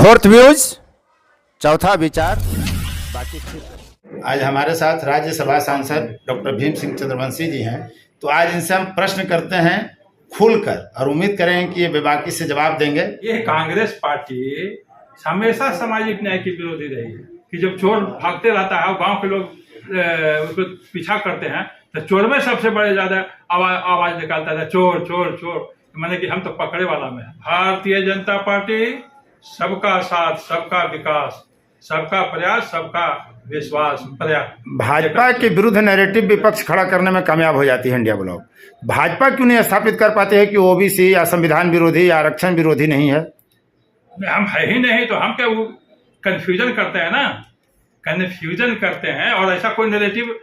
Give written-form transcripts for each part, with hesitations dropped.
Fourth views, चौथा विचार, बाकी आज हमारे साथ राज्यसभा सांसद डॉक्टर भीम सिंह चंद्रवंशी जी हैं। तो आज इनसे हम प्रश्न करते हैं खुलकर और उम्मीद करें कि ये बेबाकी से जवाब देंगे। ये कांग्रेस पार्टी हमेशा सामाजिक न्याय की विरोधी रही है कि जब चोर भागते रहता है और गांव के लोग उसको पीछा करते हैं तो चोर में सबसे बड़े ज्यादा आवाज निकालता था, चोर चोर चोर, माने कि हम तो पकड़े वाला में। भारतीय जनता पार्टी सबका साथ, सबका विकास, सबका प्रयास, सबका विश्वास, प्रयास। भाजपा के विरुद्ध नैरेटिव विपक्ष खड़ा करने में कामयाब हो जाती है इंडिया ब्लॉक। भाजपा क्यों नहीं स्थापित कर पाते हैं कि ओबीसी या संविधान विरोधी या आरक्षण विरोधी नहीं है? हम है ही नहीं तो हम क्या वो कंफ्यूजन करते हैं ना, कंफ्यूजन करते हैं। और ऐसा कोई नैरेटिव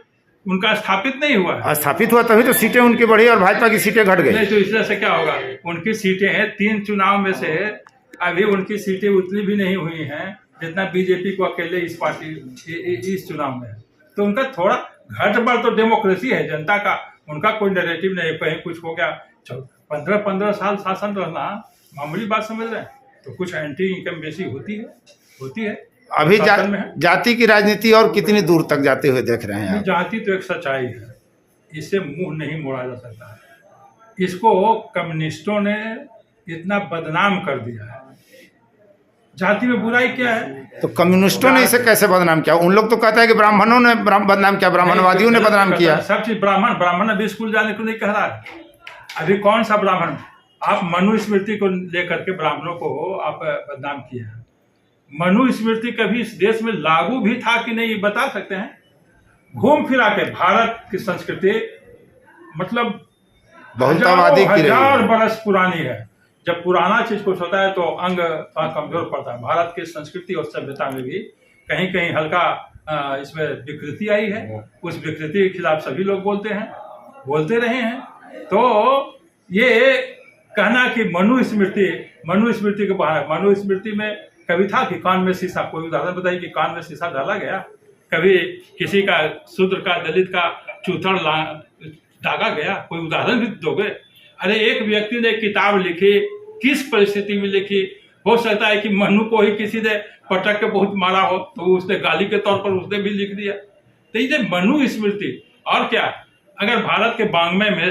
उनका स्थापित नहीं हुआ है। स्थापित हुआ तभी तो सीटें उनकी बढ़ी और भाजपा की सीटें घट गई। नहीं तो इस तरह से क्या होगा? उनकी सीटें हैं 3 चुनाव में से अभी उनकी सीटें उतनी भी नहीं हुई हैं जितना बीजेपी को अकेले इस पार्टी इस चुनाव में। तो उनका थोड़ा घट बढ़ तो डेमोक्रेसी है जनता का, उनका कोई नैरेटिव नहीं। कहीं कुछ हो गया, 15 साल शासन रहना मामूली बात समझ रहे हैं। तो कुछ एंटी इनकम बेसी होती है। अभी जाति की राजनीति और कितनी दूर तक जाते हुए देख रहे हैं? जाति तो एक सच्चाई है, इससे मुंह नहीं मोड़ा जा सकता है। इसको कम्युनिस्टों ने इतना बदनाम कर दिया है। जाति में बुराई क्या है? तो कम्युनिस्टों ने इसे कैसे बदनाम किया? उन लोग तो कहते हैं कि ब्राह्मणों ने बदनाम किया, ब्राह्मणवादियों ने बदनाम किया। सब चीज ब्राह्मण अभी स्कूल जाने को नहीं कह रहा है। अभी कौन सा ब्राह्मण? आप मनुस्मृति को लेकर के ब्राह्मणों को आप बदनाम किए हैं। मनुस्मृति कभी इस देश में लागू भी था कि नहीं बता सकते हैं? घूम फिरा के भारत की संस्कृति मतलब बहुतावादी की हजार बरस पुरानी है। जब पुराना चीज कुछ होता है तो अंग थोड़ा कमजोर पड़ता है। भारत की संस्कृति और सभ्यता में भी कहीं कहीं हल्का इसमें विकृति आई है। उस विकृति के खिलाफ सभी लोग बोलते रहे हैं। तो ये कहना कि मनुस्मृति के बाहर, मनुस्मृति में कभी था कि कान में शीशा? कोई उदाहरण बताइए कि कान में शीशा डाला गया? कभी किसी का शूद्र का, दलित का चूथड़ दागा गया? कोई उदाहरण भी दोगे? अरे एक व्यक्ति ने किताब लिखी, किस परिस्थिति में लिखी? हो सकता है कि मनु को ही किसी ने पटक के बहुत मारा हो तो उसने गाली के तौर पर उसने भी लिख दिया। तो ये मनुस्मृति और क्या? अगर भारत के वाङ्मय में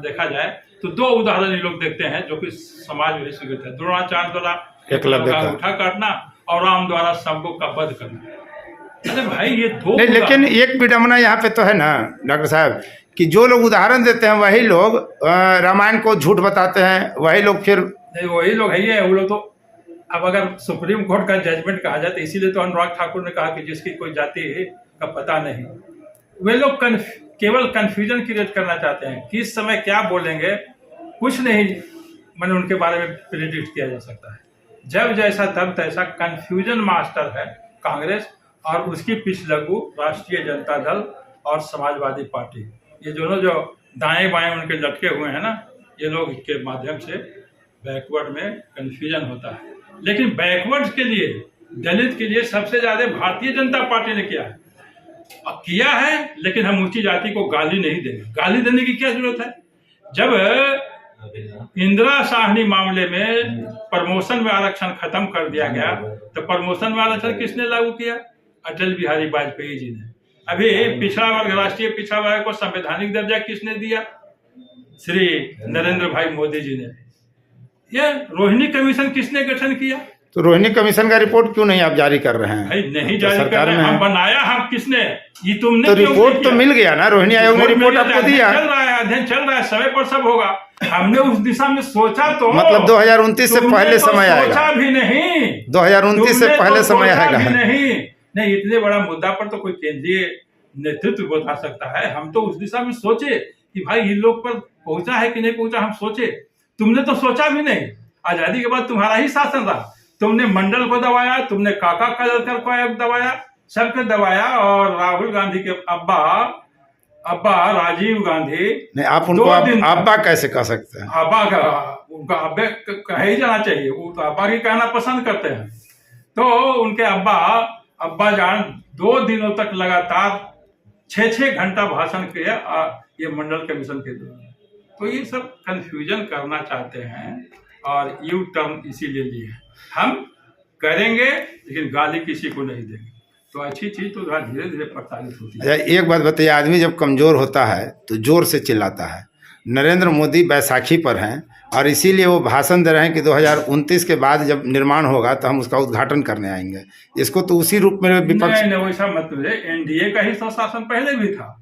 देखा जाए तो 2 उदाहरण ये लोग देखते हैं जो कि समाज में स्वीकृत है। द्रोणाचार्य द्वारा एकलव्य का उठा काटना और राम द्वारा सबको का वध करना। अरे भाई ये 2 लेकिन एक विडंबना यहाँ पे तो है ना डॉक्टर साहब कि जो लोग उदाहरण देते हैं वही लोग रामायण को झूठ बताते हैं, वही लोग फिर वही लोग है। वो लोग तो अब अगर सुप्रीम कोर्ट का जजमेंट कहा जाए तो इसीलिए तो अनुराग ठाकुर ने कहा कि जिसकी कोई जाति का पता नहीं। वे लोग केवल कंफ्यूजन क्रिएट करना चाहते हैं। किस समय क्या बोलेंगे कुछ नहीं मैंने उनके बारे में प्रेडिक्ट किया जा सकता है। जब जैसा तब तैसा कंफ्यूजन मास्टर है कांग्रेस और उसकी पिछलग्गू राष्ट्रीय जनता दल और समाजवादी पार्टी। ये दोनों जो दाएं बाएं उनके लटके हुए हैं ना, ये लोग के माध्यम से बैकवर्ड में कंफ्यूजन होता है। लेकिन बैकवर्ड के लिए, दलित के लिए सबसे ज्यादा भारतीय जनता पार्टी ने किया है। लेकिन हम ऊंची जाति को गाली नहीं देंगे। गाली देने की क्या जरूरत है? जब इंदिरा साहनी मामले में प्रमोशन में आरक्षण खत्म कर दिया गया तो प्रमोशन में आरक्षण किसने लागू किया? अटल बिहारी वाजपेयी जी ने। अभी पिछड़ा वर्ग, राष्ट्रीय पिछड़ा वर्ग को संवैधानिक दर्जा किसने दिया? श्री नरेंद्र भाई मोदी जी ने। यह रोहिणी कमीशन किसने गठन किया? तो रोहिणी कमीशन का रिपोर्ट क्यों नहीं आप जारी कर रहे हैं? भाई नहीं जारी कर रहे हैं। हम बनाया, हम किसने? ये तुमने तो रिपोर्ट तो मिल गया ना, रोहिणी आयोग ने रिपोर्ट आपको दिया। चल रहा है, अध्ययन चल रहा है, समय पर सब होगा। हमने उस दिशा में सोचा तो मतलब 2029 से पहले समय आएगा। सोचा भी नहीं, 2029 से पहले समय आएगा। नहीं, इतने बड़ा मुद्दा पर तो कोई केंद्रीय नेतृत्व बता सकता है। हम तो उस दिशा में सोचे कि भाई इन लोग पर पहुंचा है कि नहीं पहुंचा, हम सोचे। तुमने तो सोचा भी नहीं। आजादी के बाद तुम्हारा ही शासन रहा। तुमने मंडल को दबाया, तुमने काका काजलकर को दबाया, सबको दबाया। और राहुल गांधी के अब्बा राजीव गांधी नहीं, आप उनको अब्बा कैसे कह सकते हैं? अब्बा का उनका अब्बा कहे ही जाना चाहिए। वो तो अब्बा ही कहना पसंद करते हैं। तो उनके अब्बा जान 2 दिनों तक लगातार 6-6 घंटा भाषण किया ये मंडल कमीशन के द्वारा। तो ये सब कंफ्यूजन करना चाहते हैं और यू टर्न इसीलिए लिए हम करेंगे लेकिन गाली किसी को नहीं देंगे। तो अच्छी चीज तो धीरे धीरे प्रसारित होती है। अच्छा, एक बात बताइए, आदमी जब कमजोर होता है तो जोर से चिल्लाता है। नरेंद्र मोदी बैसाखी पर हैं और इसीलिए वो भाषण दे रहे हैं कि 2029 के बाद जब निर्माण होगा तो हम उसका उद्घाटन करने आएंगे। इसको तो उसी रूप में विपक्ष नहीं, वैसा मतलब है, एनडीए का ही तो शासन पहले भी था।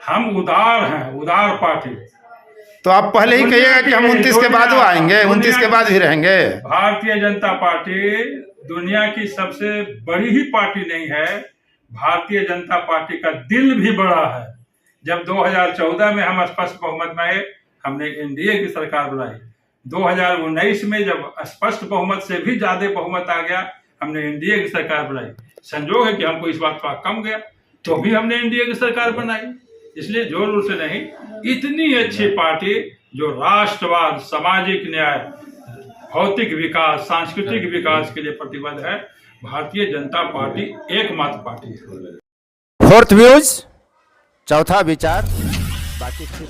हम उदार हैं, उदार पार्टी। तो आप पहले ही कहिएगा कि हम 29 के बाद वो आएंगे, 29 के बाद भी रहेंगे। भारतीय जनता पार्टी दुनिया की सबसे बड़ी ही पार्टी नहीं है। भारतीय जनता पार्टी का दिल भी बड़ा है। जब 2014 में हम स्पष्ट बहुमत में आए, हमने एनडीए की सरकार बनाई। 2019 में जब स्पष्ट बहुमत से भी ज्यादा बहुमत आ गया, हमने एनडीए की सरकार बनाई। संजोग है कि हमको इस बात का कम गया, तो भी हमने एनडीए की सरकार बनाई। इसलिए जोर जोर से नहीं, इतनी अच्छी पार्टी जो राष्ट्रवाद, सामाजिक न्याय, भौतिक विकास, सांस्कृतिक विकास के लिए प्रतिबद्ध है, भारतीय जनता पार्टी एकमात्र पार्टी है। फोर्थ व्यूज, चौथा विचार, बाकी फिर